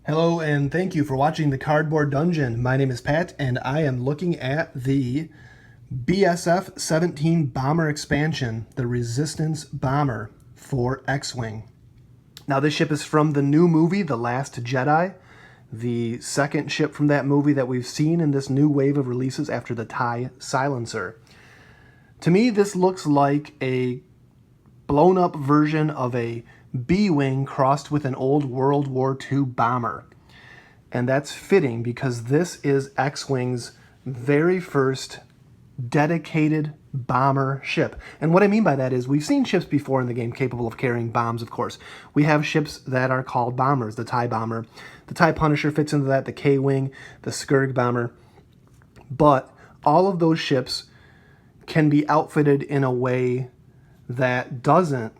Hello and thank you for watching the Cardboard Dungeon. My name is Pat and I am looking at the SF-17 bomber expansion, the Resistance Bomber for X-Wing. Now this ship is from the new movie, The Last Jedi, the second ship from that movie that we've seen in this new wave of releases after the TIE Silencer. To me, this looks like a blown up version of a B-Wing crossed with an old World War II bomber. And that's fitting because this is X-Wing's very first dedicated bomber ship. And what I mean by that is we've seen ships before in the game capable of carrying bombs, of course. We have ships that are called bombers, the TIE Bomber. The TIE Punisher fits into that, the K-Wing, the Skurg Bomber. But all of those ships can be outfitted in a way that doesn't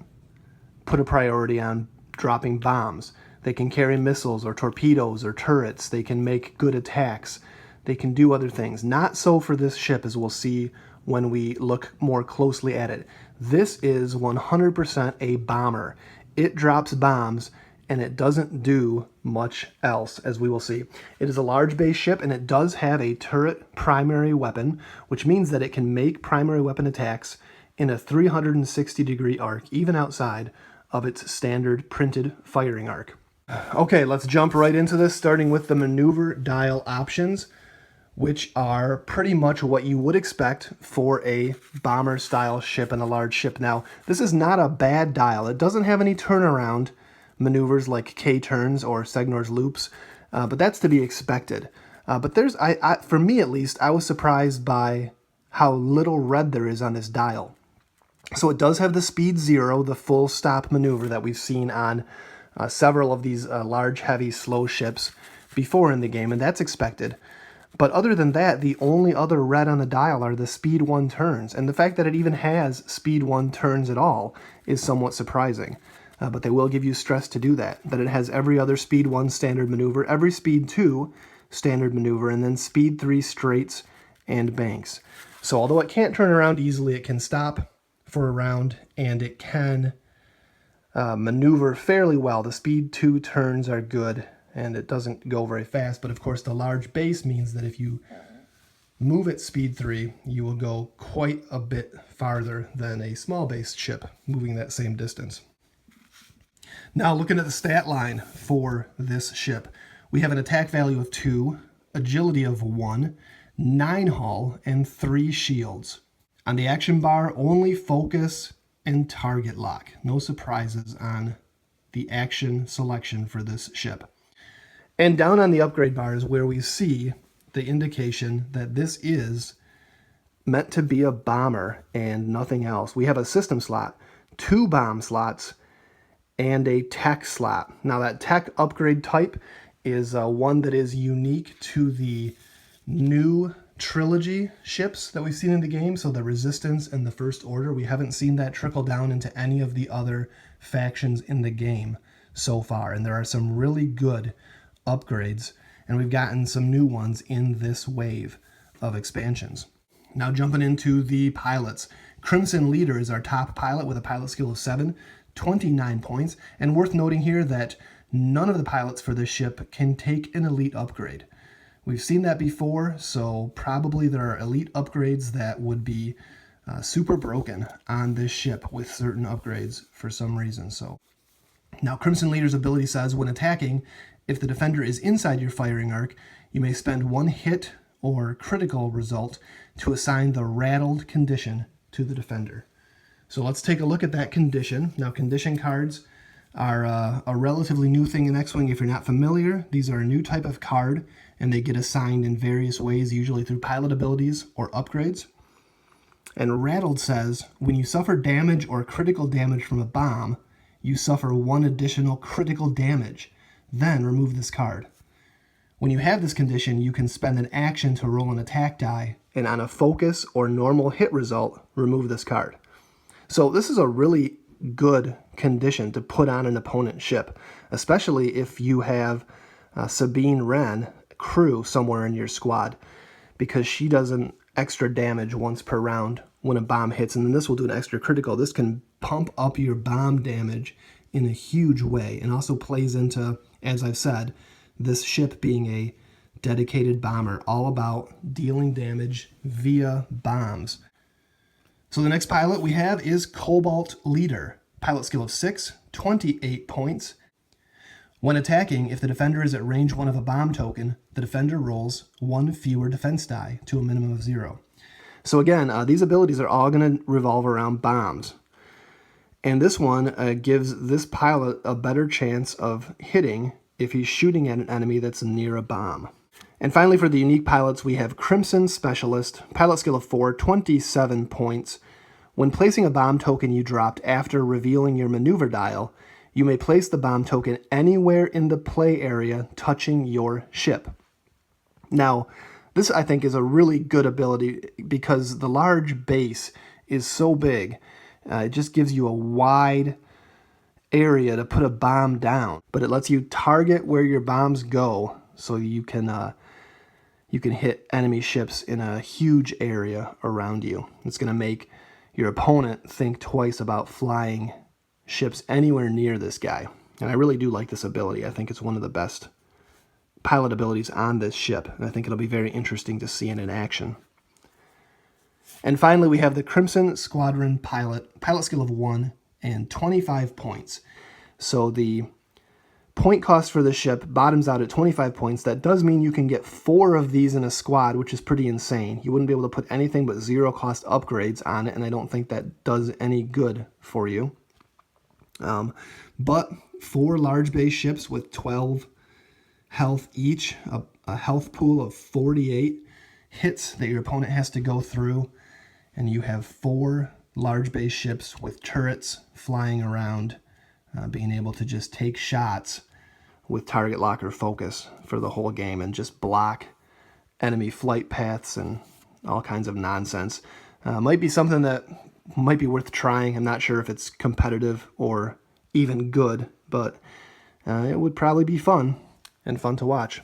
put a priority on dropping bombs. They can carry missiles or torpedoes or turrets. They can make good attacks. They can do other things. Not so for this ship, as we'll see when we look more closely at it. This is 100% a bomber. It drops bombs and it doesn't do much else, as we will see. It is a large base ship and it does have a turret primary weapon, which means that it can make primary weapon attacks in a 360-degree arc, even outside of its standard printed firing arc. Okay, let's jump right into this, starting with the maneuver dial options, which are pretty much what you would expect for a bomber-style ship and a large ship. Now, this is not a bad dial. It doesn't have any turnaround maneuvers like K-turns or Segnor's loops, but that's to be expected. But there's, for me at least, I was surprised by how little red there is on this dial. So it does have the speed 0, the full stop maneuver that we've seen on several of these large, heavy, slow ships before in the game, and that's expected. But other than that, the only other red on the dial are the speed 1 turns, and the fact that it even has speed 1 turns at all is somewhat surprising. But they will give you stress to do that it has every other speed 1 standard maneuver, every speed 2 standard maneuver, and then speed 3 straights and banks. So although it can't turn around easily, it can stop for a round, and it can maneuver fairly well. The speed 2 turns are good, and it doesn't go very fast, but of course the large base means that if you move at speed 3, you will go quite a bit farther than a small base ship moving that same distance. Now looking at the stat line for this ship, we have an attack value of 2, agility of 1, 9 hull, and 3 shields. On the action bar, only focus and target lock. No surprises on the action selection for this ship. And down on the upgrade bar is where we see the indication that this is meant to be a bomber and nothing else. We have a system slot, 2 bomb slots, and a tech slot. Now that tech upgrade type is one that is unique to the new trilogy ships that we've seen in the game, so the Resistance and the First Order. We haven't seen that trickle down into any of the other factions in the game so far, and there are some really good upgrades, and we've gotten some new ones in this wave of expansions. Now jumping into the pilots. Crimson Leader is our top pilot with a pilot skill of 7, 29 points, and worth noting here that none of the pilots for this ship can take an elite upgrade. We've seen that before, so probably there are elite upgrades that would be super broken on this ship with certain upgrades for some reason. So now Crimson Leader's ability says when attacking, if the defender is inside your firing arc, you may spend 1 hit or critical result to assign the rattled condition to the defender. So let's take a look at that condition. Now condition cards are a relatively new thing in X-Wing. If you're not familiar, these are a new type of card, and they get assigned in various ways, usually through pilot abilities or upgrades. And Rattled says, when you suffer damage or critical damage from a bomb, you suffer 1 additional critical damage. Then remove this card. When you have this condition, you can spend an action to roll an attack die, and on a focus or normal hit result, remove this card. So this is a really good condition to put on an opponent's ship, especially if you have Sabine Wren crew somewhere in your squad, because she does an extra damage once per round when a bomb hits, and then this will do an extra critical. This can pump up your bomb damage in a huge way, and also plays into, as I've said, this ship being a dedicated bomber, all about dealing damage via bombs. So the next pilot we have is Cobalt Leader. Pilot skill of 6, 28 points. When attacking, if the defender is at range 1 of a bomb token, the defender rolls 1 fewer defense die to a minimum of 0. So again, these abilities are all going to revolve around bombs. And this one gives this pilot a better chance of hitting if he's shooting at an enemy that's near a bomb. And finally, for the unique pilots, we have Crimson Specialist, pilot skill of 4, 27 points. When placing a bomb token you dropped after revealing your maneuver dial, you may place the bomb token anywhere in the play area touching your ship. Now, this I think is a really good ability because the large base is so big. It just gives you a wide area to put a bomb down, but it lets you target where your bombs go, so you can hit enemy ships in a huge area around you. It's going to make your opponent think twice about flying ships anywhere near this guy. And I really do like this ability. I think it's one of the best pilot abilities on this ship, and I think it'll be very interesting to see it in action. And finally, we have the Crimson Squadron pilot skill of 1 and 25 points. So the point cost for this ship bottoms out at 25 points. That does mean you can get 4 of these in a squad, which is pretty insane. You wouldn't be able to put anything but 0 cost upgrades on it, and I don't think that does any good for you. But 4 large base ships with 12 health each, a health pool of 48 hits that your opponent has to go through, and you have 4 large base ships with turrets flying around, being able to just take shots with target lock or focus for the whole game and just block enemy flight paths and all kinds of nonsense. Might be something that might be worth trying. I'm not sure if it's competitive or even good, but it would probably be fun and fun to watch.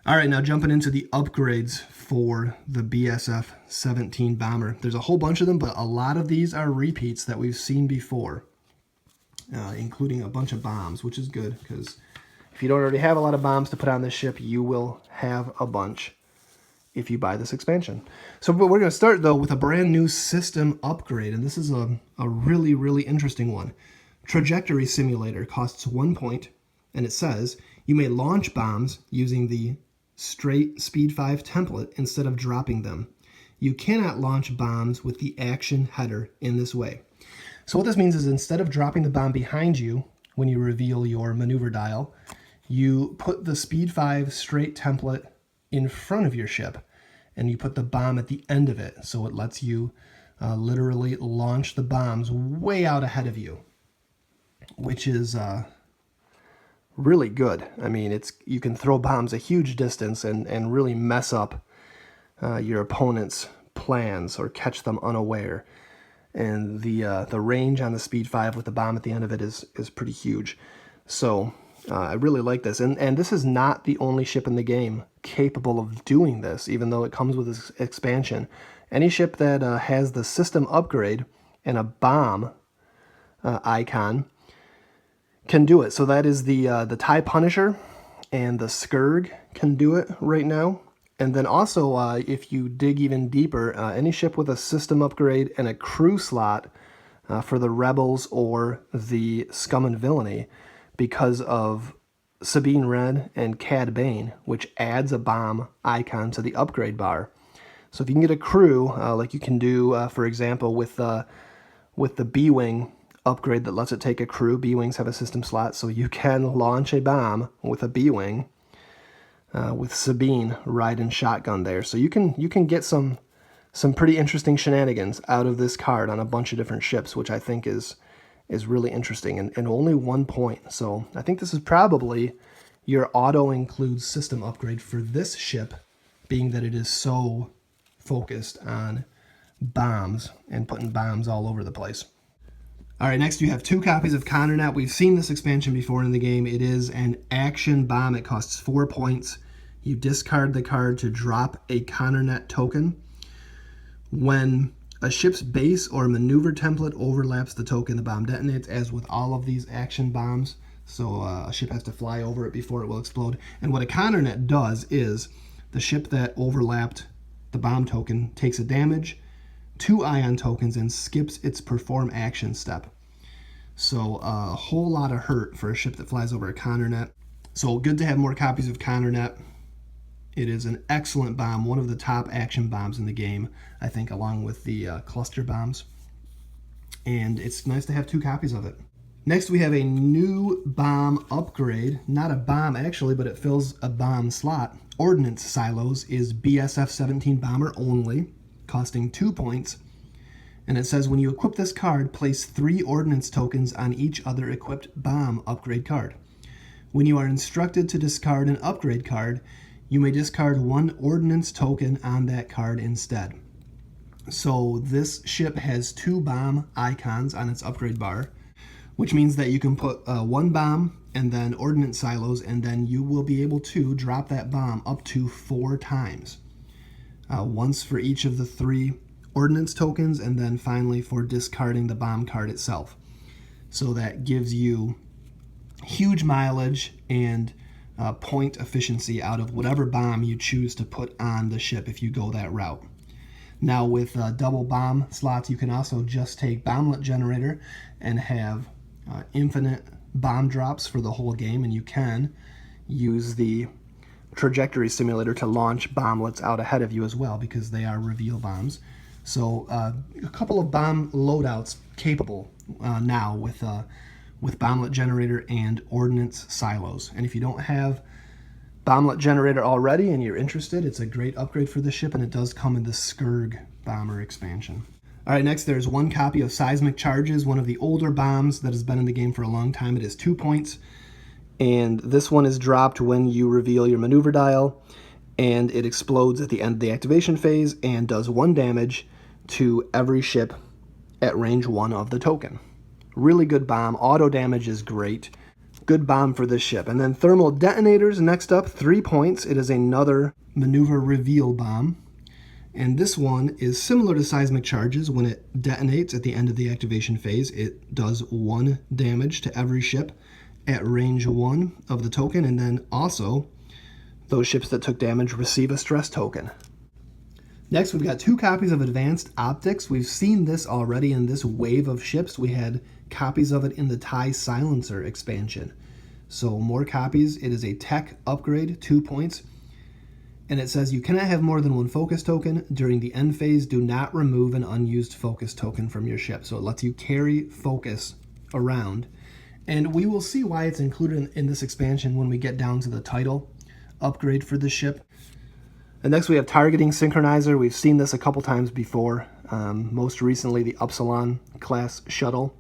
All right, now jumping into the upgrades for the SF-17 bomber. There's a whole bunch of them, but a lot of these are repeats that we've seen before, including a bunch of bombs, which is good because if you don't already have a lot of bombs to put on this ship, you will have a bunch if you buy this expansion. So we're going to start, though, with a brand new system upgrade, and this is a really, really interesting one. Trajectory Simulator costs 1 point, and it says you may launch bombs using the straight Speed 5 template instead of dropping them. You cannot launch bombs with the action header in this way. So what this means is instead of dropping the bomb behind you when you reveal your maneuver dial, you put the Speed 5 straight template in front of your ship, and you put the bomb at the end of it, so it lets you literally launch the bombs way out ahead of you, which is really good. I mean, you can throw bombs a huge distance and really mess up your opponent's plans or catch them unaware. And the range on the Speed 5 with the bomb at the end of it is pretty huge. So I really like this. And this is not the only ship in the game capable of doing this, even though it comes with this expansion. Any ship that has the system upgrade and a bomb icon can do it. So that is the TIE Punisher and the Scourge can do it right now. And then also, if you dig even deeper, any ship with a system upgrade and a crew slot for the Rebels or the Scum and Villainy, because of Sabine Wren and Cad Bane, which adds a bomb icon to the upgrade bar. So if you can get a crew, like you can do, for example, with the B-Wing upgrade that lets it take a crew. B-Wings have a system slot, so you can launch a bomb with a B-Wing with Sabine riding shotgun there. So you can get some pretty interesting shenanigans out of this card on a bunch of different ships, which I think is really interesting, and only 1 point. So I think this is probably your auto-include system upgrade for this ship, being that it is so focused on bombs and putting bombs all over the place. All right, next you have 2 copies of ConnerNet. We've seen this expansion before in the game. It is an action bomb. It costs 4 points. You discard the card to drop a ConnerNet token. When a ship's base or maneuver template overlaps the token, the bomb detonates, as with all of these action bombs. So a ship has to fly over it before it will explode. And what a counternet does is the ship that overlapped the bomb token takes a damage, 2 ion tokens, and skips its perform action step. So a whole lot of hurt for a ship that flies over a counternet. So good to have more copies of counternet. It is an excellent bomb, one of the top action bombs in the game, I think, along with the cluster bombs. And it's nice to have 2 copies of it. Next, we have a new bomb upgrade. Not a bomb, actually, but it fills a bomb slot. Ordnance Silos is SF-17 bomber only, costing 2 points. And it says, when you equip this card, place 3 ordnance tokens on each other equipped bomb upgrade card. When you are instructed to discard an upgrade card, you may discard 1 ordnance token on that card instead. So this ship has 2 bomb icons on its upgrade bar, which means that you can put 1 bomb and then ordnance silos, and then you will be able to drop that bomb up to 4 times. Once for each of the 3 ordnance tokens, and then finally for discarding the bomb card itself. So that gives you huge mileage and point efficiency out of whatever bomb you choose to put on the ship if you go that route. Now with double bomb slots, you can also just take bomblet generator and have infinite bomb drops for the whole game, and you can use the trajectory simulator to launch bomblets out ahead of you as well, because they are reveal bombs. So a couple of bomb loadouts capable now with bomblet generator and ordnance silos. And if you don't have bomblet generator already and you're interested, it's a great upgrade for the ship, and it does come in the Skurg bomber expansion. All right, next there's 1 copy of SEISMIC Charges, one of the older bombs that has been in the game for a long time. It is 2 points, and this one is dropped when you reveal your maneuver dial, and it explodes at the end of the activation phase and does 1 damage to every ship at range 1 of the token. Really good bomb. Auto damage is great. Good bomb for this ship. And then thermal detonators next up, 3 points. It is another maneuver reveal bomb. And this one is similar to SEISMIC Charges. When it detonates at the end of the activation phase, it does 1 damage to every ship at range 1 of the token. And then also, those ships that took damage receive a stress token. Next, we've got 2 copies of Advanced Optics. We've seen this already in this wave of ships. We had copies of it in the TIE Silencer expansion. So more copies. It is a tech upgrade, 2 points. And it says you cannot have more than 1 focus token. During the end phase, do not remove an unused focus token from your ship. So it lets you carry focus around. And we will see why it's included in this expansion when we get down to the title upgrade for the ship. And next we have Targeting Synchronizer. We've seen this a couple times before, most recently the Upsilon class shuttle.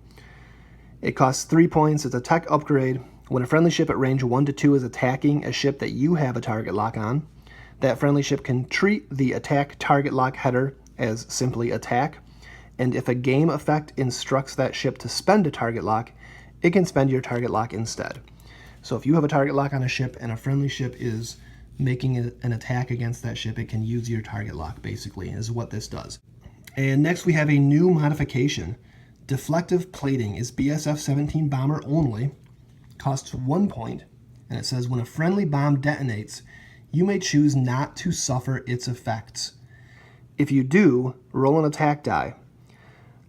It costs 3 points. It's a tech upgrade. When a friendly ship at range 1 to 2 is attacking a ship that you have a target lock on, that friendly ship can treat the attack target lock header as simply attack, and if a game effect instructs that ship to spend a target lock, it can spend your target lock instead. So if you have a target lock on a ship and a friendly ship is making an attack against that ship, it can use your target lock, basically, is what this does. And next we have a new modification. Deflective Plating is SF-17 bomber only, costs 1 point, and it says when a friendly bomb detonates, you may choose not to suffer its effects. If you do, roll an attack die.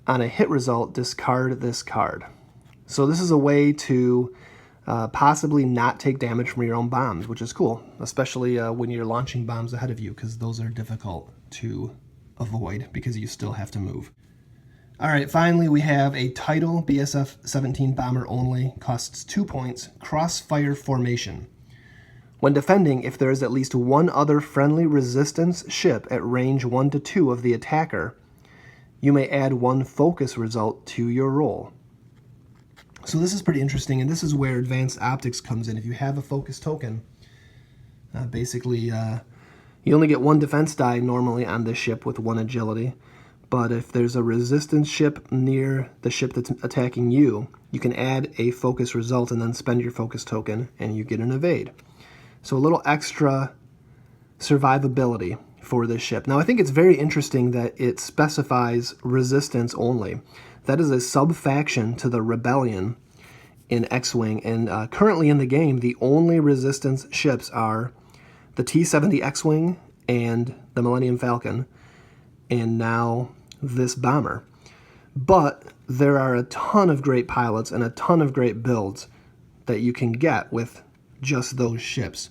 On a hit result, discard this card. So this is a way to possibly not take damage from your own bombs, which is cool, especially when you're launching bombs ahead of you, because those are difficult to avoid because you still have to move. All right, finally we have a title, SF-17 bomber only, costs 2 points, Crossfire Formation. When defending, if there is at least 1 other friendly resistance ship at range 1 to 2 of the attacker, you may add 1 focus result to your roll. So this is pretty interesting, and this is where Advanced Optics comes in. If you have a focus token, basically you only get 1 defense die normally on this ship with 1 agility, but if there's a resistance ship near the ship that's attacking you, you can add a focus result and then spend your focus token, and you get an evade. So a little extra survivability for this ship. Now I think it's very interesting that it specifies resistance only. That is a sub-faction to the Rebellion in X-Wing. And currently in the game, the only Resistance ships are the T-70 X-Wing and the Millennium Falcon, and now this bomber. But there are a ton of great pilots and a ton of great builds that you can get with just those ships.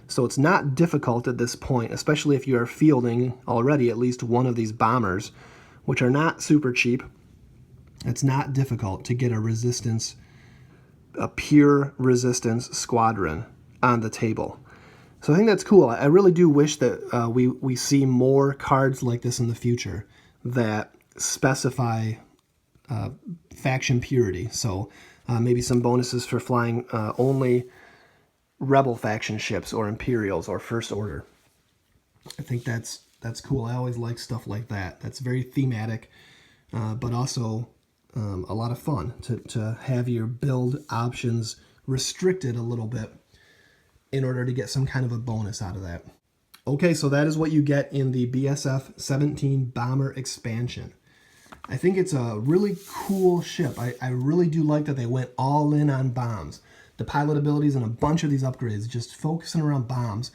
So it's not difficult at this point, especially if you are fielding already at least one of these bombers, which are not super cheap. It's not difficult to get a pure Resistance squadron on the table. So I think that's cool. I really do wish that we see more cards like this in the future that specify faction purity. So maybe some bonuses for flying only Rebel faction ships or Imperials or First Order. I think that's cool. I always like stuff like that. That's very thematic, but also a lot of fun to have your build options restricted a little bit in order to get some kind of a bonus out of that. Okay, so that is what you get in the SF-17 Bomber expansion. I think it's a really cool ship. I really do like that they went all in on bombs. The pilot abilities and a bunch of these upgrades just focusing around bombs,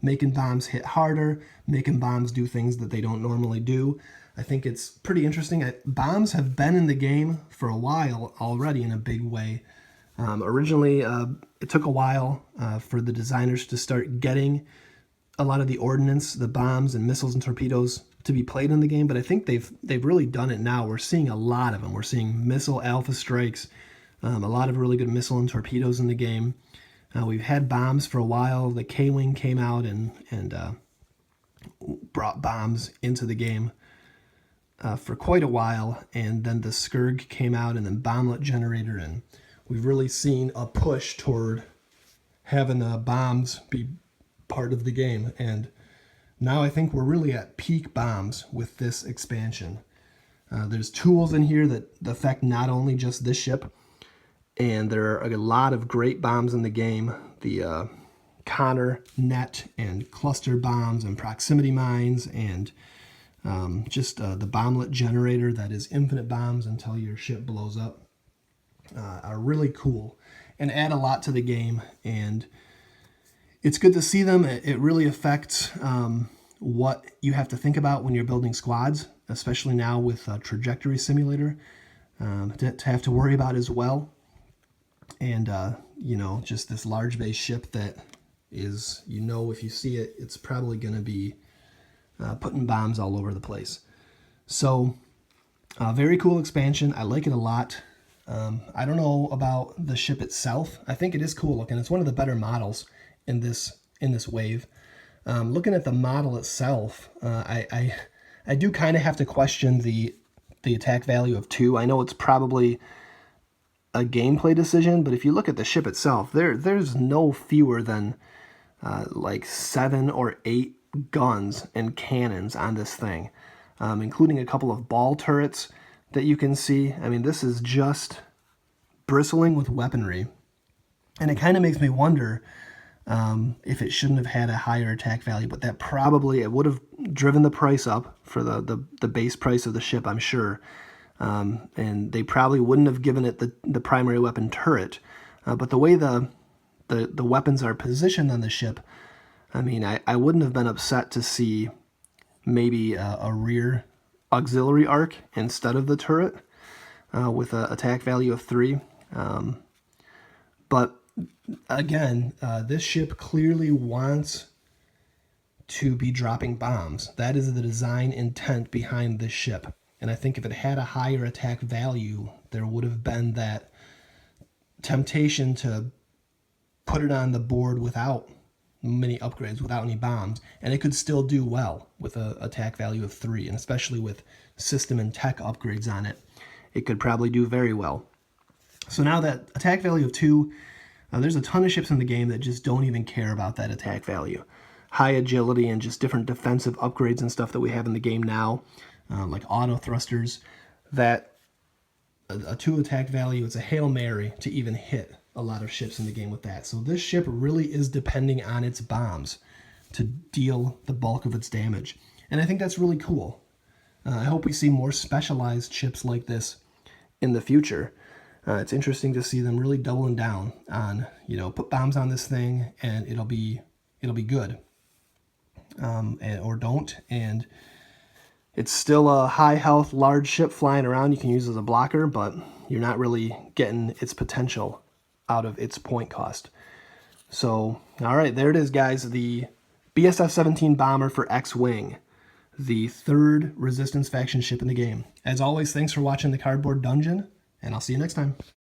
making bombs hit harder, making bombs do things that they don't normally do. I think it's pretty interesting. Bombs have been in the game for a while already in a big way. Originally, it took a while for the designers to start getting a lot of the ordnance, the bombs and missiles and torpedoes to be played in the game, but I think they've really done it now. We're seeing a lot of them. We're seeing missile alpha strikes, a lot of really good missile and torpedoes in the game. We've had bombs for a while. The K-Wing came out and brought bombs into the game for quite a while, and then the Scourge came out, and then Bomblet Generator, and we've really seen a push toward having bombs be part of the game, and now I think we're really at peak bombs with this expansion. There's tools in here that affect not only just this ship, and there are a lot of great bombs in the game. The Connor net and cluster bombs and proximity mines, and just the Bomblet Generator that is infinite bombs until your ship blows up, are really cool and add a lot to the game, and it's good to see them. It really affects what you have to think about when you're building squads, especially now with Trajectory Simulator to have to worry about as well. And, just this large base ship that is, if you see it, it's probably going to be putting bombs all over the place. So, very cool expansion. I like it a lot. I don't know about the ship itself. I think it is cool looking. It's one of the better models in this wave. Looking at the model itself, I do kind of have to question the attack value of 2. I know it's probably a gameplay decision, but if you look at the ship itself, there's no fewer than like 7 or 8 guns and cannons on this thing, including a couple of ball turrets that you can see. I mean, this is just bristling with weaponry, and it kind of makes me wonder if it shouldn't have had a higher attack value, but that probably, it would have driven the price up for the base price of the ship, I'm sure. And they probably wouldn't have given it the primary weapon turret. But the way the weapons are positioned on the ship, I mean, I wouldn't have been upset to see maybe a rear auxiliary arc instead of the turret with an attack value of 3. But again, this ship clearly wants to be dropping bombs. That is the design intent behind this ship. And I think if it had a higher attack value, there would have been that temptation to put it on the board without many upgrades, without any bombs, and it could still do well with an attack value of 3, and especially with system and tech upgrades on it, it could probably do very well. So now that attack value of 2, there's a ton of ships in the game that just don't even care about that attack value. High agility and just different defensive upgrades and stuff that we have in the game now, like auto thrusters, that a 2 attack value, it's a Hail Mary to even hit a lot of ships in the game with that. So this ship really is depending on its bombs to deal the bulk of its damage. And I think that's really cool. I hope we see more specialized ships like this in the future. It's interesting to see them really doubling down on, put bombs on this thing and it'll be good, or don't. And it's still a high health, large ship flying around. You can use it as a blocker, but you're not really getting its potential out of its point cost. So, all right, there it is, guys. The SF-17 bomber for X-Wing, the third Resistance faction ship in the game. As always, thanks for watching the Cardboard Dungeon, and I'll see you next time.